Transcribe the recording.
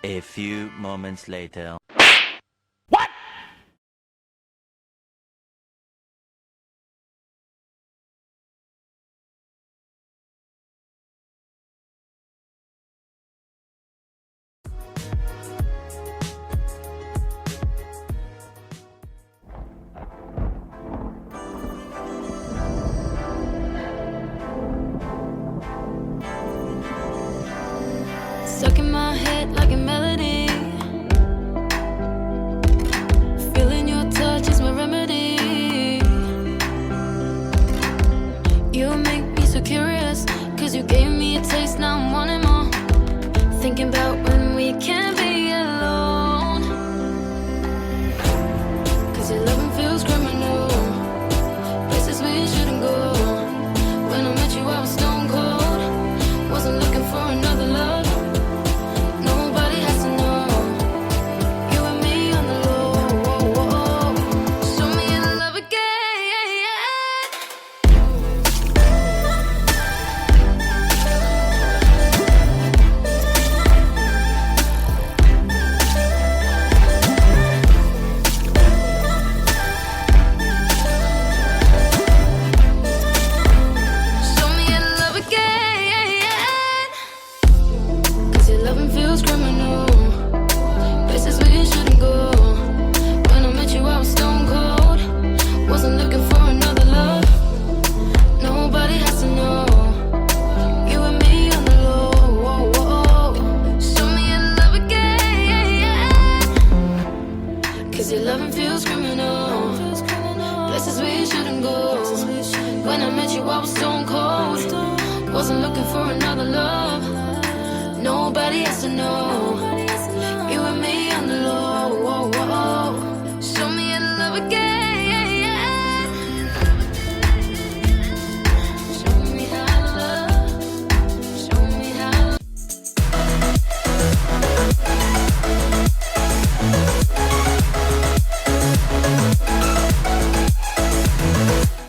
A few moments later. Stuck in my head like a melody. Feeling your touch is my remedy. You make me so curious, cause you gave me a taste, now I'm wanting more. Thinking about when we can't be alone. Cause your loving feels criminal. Places we shouldn't go. When I met you I was stone cold. Wasn't looking for another love. Cause your loving feels criminal. Places we shouldn't go. When I met you I was stone cold. Wasn't looking for another love. Nobody has to know.